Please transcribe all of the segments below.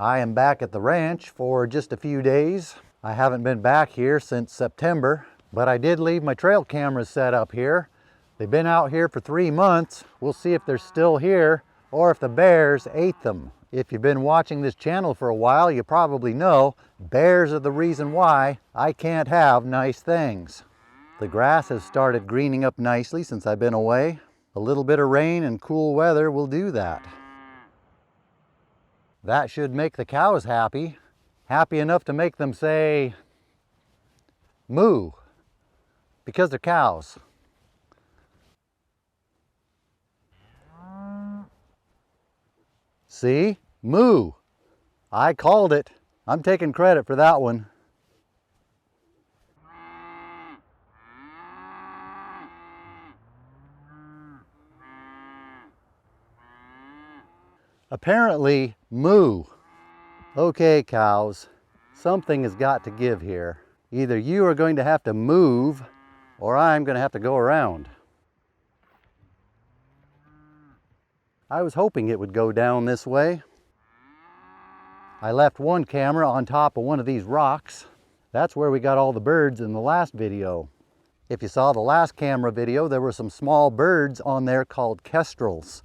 I am back at the ranch for just a few days. I haven't been back here since September, but I did leave my trail cameras set up here. They've been out here for 3 months. We'll see if they're still here or if the bears ate them. If you've been watching this channel for a while, you probably know bears are the reason why I can't have nice things. The grass has started greening up nicely since I've been away. A little bit of rain and cool weather will do that. That should make the cows happy. Happy enough to make them say, moo, because they're cows. See? Moo. I called it. I'm taking credit for that one. Apparently, moo. Okay, cows, something has got to give here. Either you are going to have to move, or I'm going to have to go around. I was hoping it would go down this way. I left one camera on top of one of these rocks. That's where we got all the birds in the last video. If you saw the last camera video, there were some small birds on there called kestrels.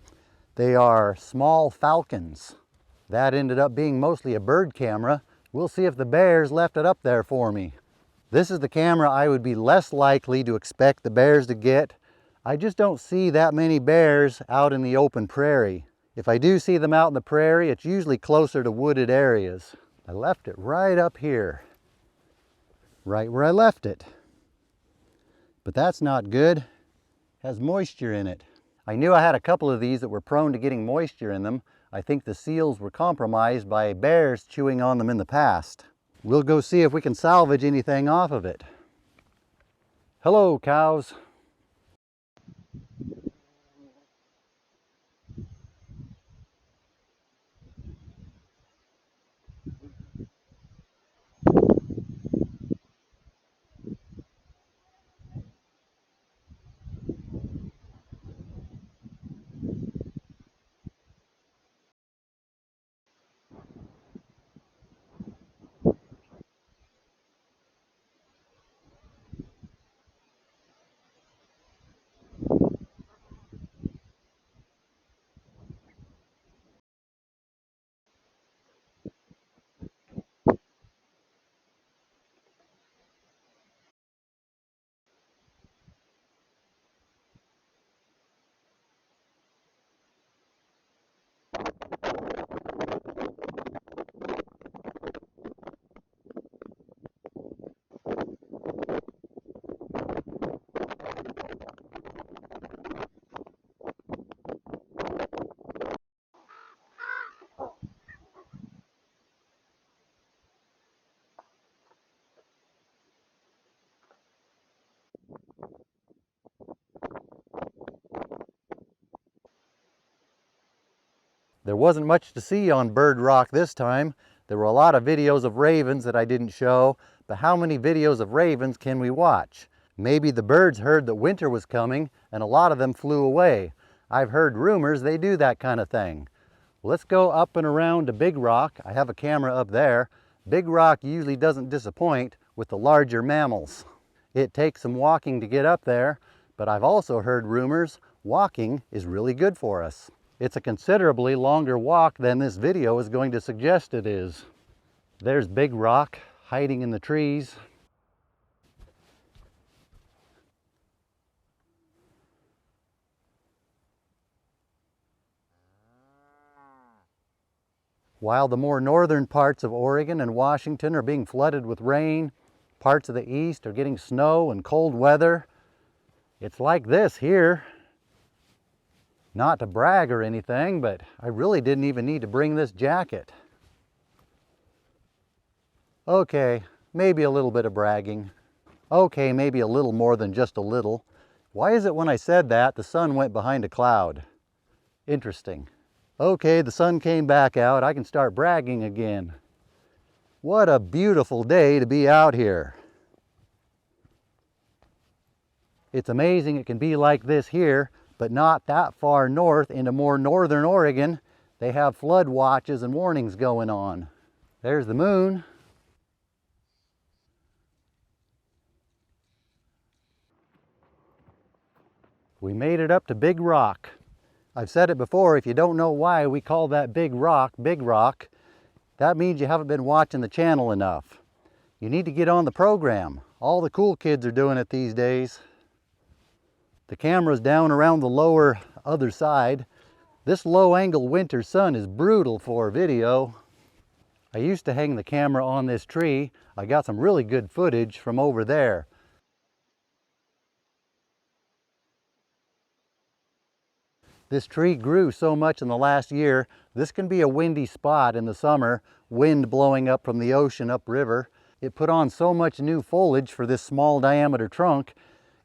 They are small falcons. That ended up being mostly a bird camera. We'll see if the bears left it up there for me. This is the camera I would be less likely to expect the bears to get. I just don't see that many bears out in the open prairie. If I do see them out in the prairie, it's usually closer to wooded areas. I left it right up here, right where I left it. But that's not good. It has moisture in it. I knew I had a couple of these that were prone to getting moisture in them. I think the seals were compromised by bears chewing on them in the past. We'll go see if we can salvage anything off of it. Hello, cows. There wasn't much to see on Bird Rock this time. There were a lot of videos of ravens that I didn't show, but how many videos of ravens can we watch? Maybe the birds heard that winter was coming and a lot of them flew away. I've heard rumors they do that kind of thing. Let's go up and around to Big Rock. I have a camera up there. Big Rock usually doesn't disappoint with the larger mammals. It takes some walking to get up there, but I've also heard rumors walking is really good for us. It's a considerably longer walk than this video is going to suggest it is. There's Big Rock hiding in the trees. While the more northern parts of Oregon and Washington are being flooded with rain, parts of the east are getting snow and cold weather. It's like this here. Not to brag or anything, but I really didn't even need to bring this jacket. Okay, maybe a little bit of bragging. Okay, maybe a little more than just a little. Why is it when I said that, the sun went behind a cloud? Interesting. Okay, the sun came back out. I can start bragging again. What a beautiful day to be out here. It's amazing it can be like this here, but not that far north into more northern Oregon. They have flood watches and warnings going on. There's the moon. We made it up to Big Rock. I've said it before, if you don't know why we call that Big Rock, that means you haven't been watching the channel enough. You need to get on the program. All the cool kids are doing it these days. The camera's down around the lower other side. This low angle winter sun is brutal for video. I used to hang the camera on this tree. I got some really good footage from over there. This tree grew so much in the last year, this can be a windy spot in the summer, wind blowing up from the ocean upriver. It put on so much new foliage for this small diameter trunk,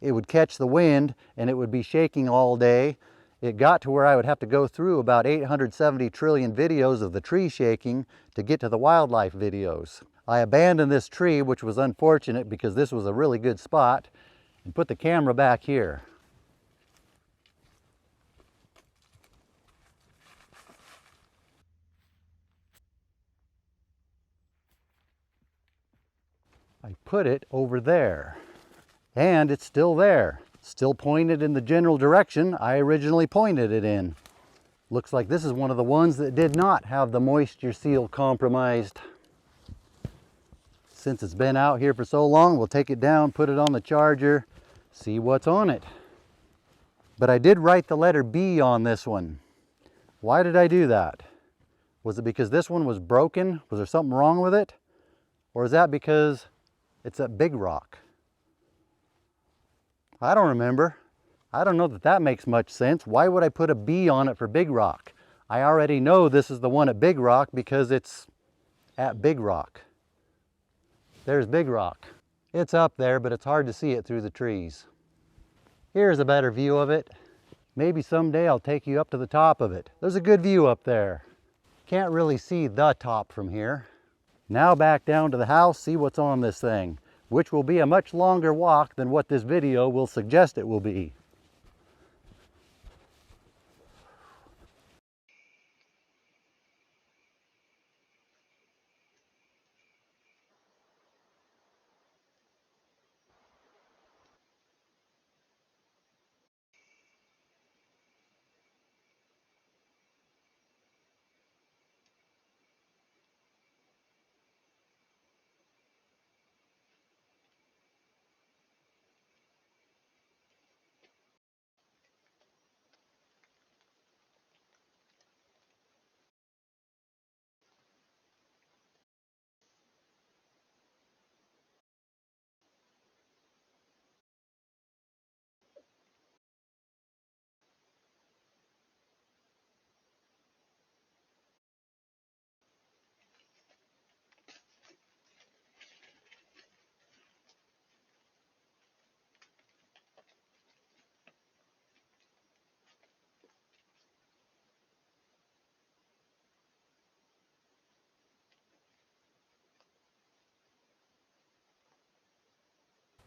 it would catch the wind and it would be shaking all day. It got to where I would have to go through about 870 trillion videos of the tree shaking to get to the wildlife videos. I abandoned this tree, which was unfortunate because this was a really good spot, and put the camera back here. I put it over there, and it's still there, still pointed in the general direction I originally pointed it in. Looks like this is one of the ones that did not have the moisture seal compromised. Since it's been out here for so long, we'll take it down, put it on the charger, see what's on it. But I did write the letter B on this one. Why did I do that? Was it because this one was broken? Was there something wrong with it? Or is that because it's at Big Rock? I don't remember. I don't know that that makes much sense. Why would I put a B on it for Big Rock? I already know this is the one at Big Rock because it's at Big Rock. There's Big Rock. It's up there, but it's hard to see it through the trees. Here's a better view of it. Maybe someday I'll take you up to the top of it. There's a good view up there. Can't really see the top from here. Now back down to the house, see what's on this thing, which will be a much longer walk than what this video will suggest it will be.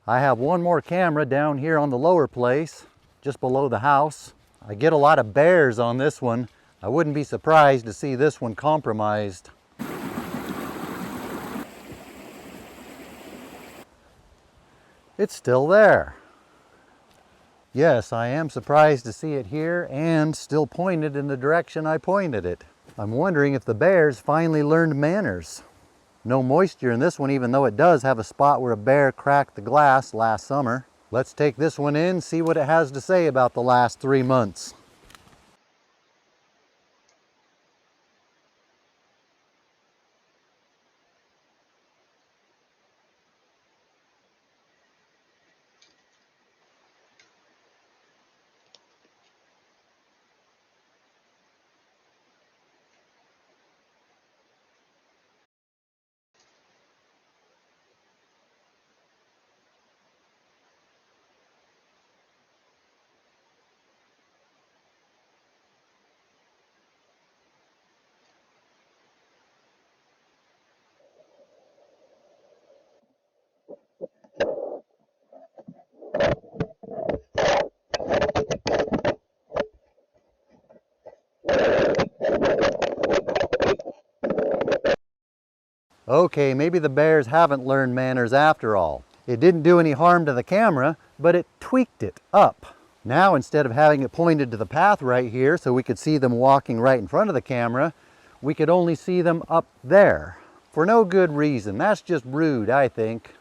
I have one more camera down here on the lower place, just below the house. I get a lot of bears on this one. I wouldn't be surprised to see this one compromised. It's still there. Yes, I am surprised to see it here and still pointed in the direction I pointed it. I'm wondering if the bears finally learned manners. No moisture in this one, even though it does have a spot where a bear cracked the glass last summer. Let's take this one in, see what it has to say about the last 3 months. Okay, maybe the bears haven't learned manners after all. It didn't do any harm to the camera, but it tweaked it up. Now, instead of having it pointed to the path right here so we could see them walking right in front of the camera, we could only see them up there. For no good reason. That's just rude, I think.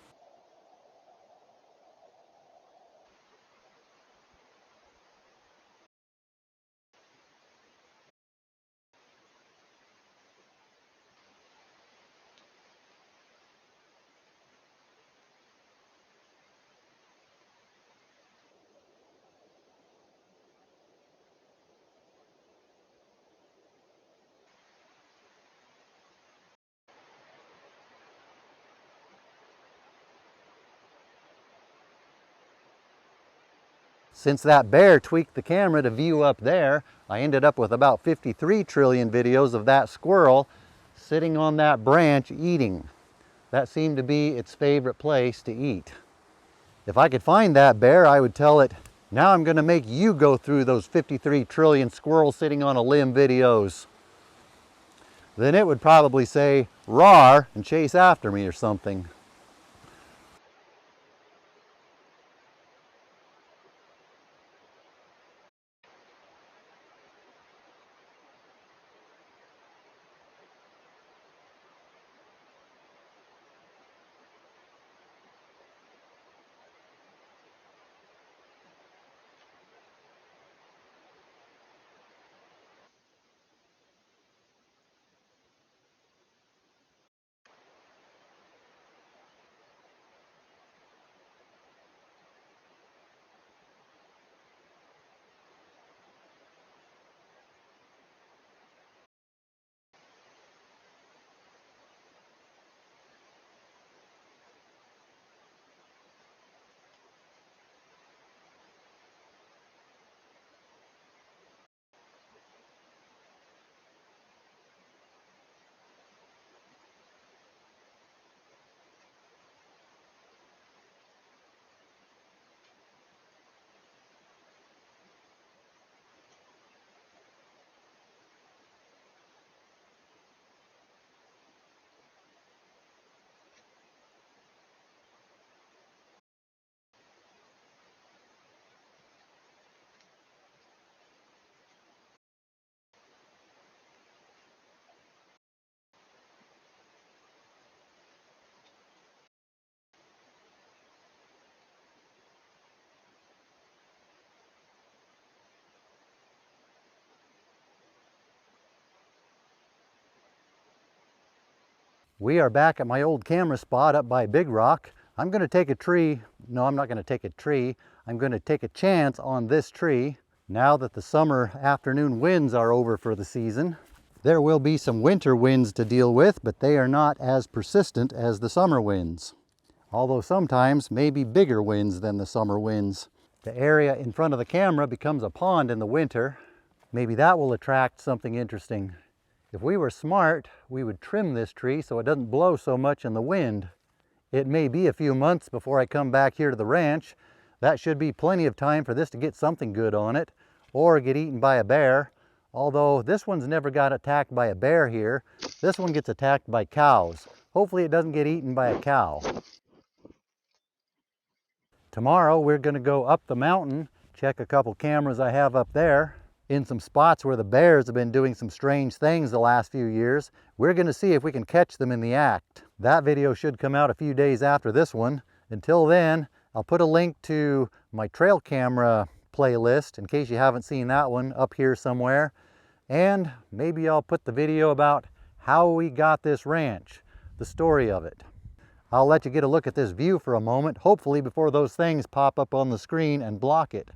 Since that bear tweaked the camera to view up there, I ended up with about 53 trillion videos of that squirrel sitting on that branch eating. That seemed to be its favorite place to eat. If I could find that bear, I would tell it, now I'm going to make you go through those 53 trillion squirrels sitting on a limb videos. Then it would probably say, "Roar," and chase after me or something. We are back at my old camera spot up by Big Rock. I'm going to take a tree. No, I'm not going to take a tree. I'm going to take a chance on this tree. Now that the summer afternoon winds are over for the season, there will be some winter winds to deal with, but they are not as persistent as the summer winds. Although sometimes maybe bigger winds than the summer winds. The area in front of the camera becomes a pond in the winter. Maybe that will attract something interesting. If we were smart, we would trim this tree so it doesn't blow so much in the wind. It may be a few months before I come back here to the ranch. That should be plenty of time for this to get something good on it, or get eaten by a bear. Although this one's never got attacked by a bear here. This one gets attacked by cows. Hopefully it doesn't get eaten by a cow. Tomorrow we're going to go up the mountain, check a couple cameras I have up there. In some spots where the bears have been doing some strange things the last few years. We're going to see if we can catch them in the act. That video should come out a few days after this one. Until then, I'll put a link to my trail camera playlist in case you haven't seen that one up here somewhere. And maybe I'll put the video about how we got this ranch, the story of it. I'll let you get a look at this view for a moment, hopefully before those things pop up on the screen and block it.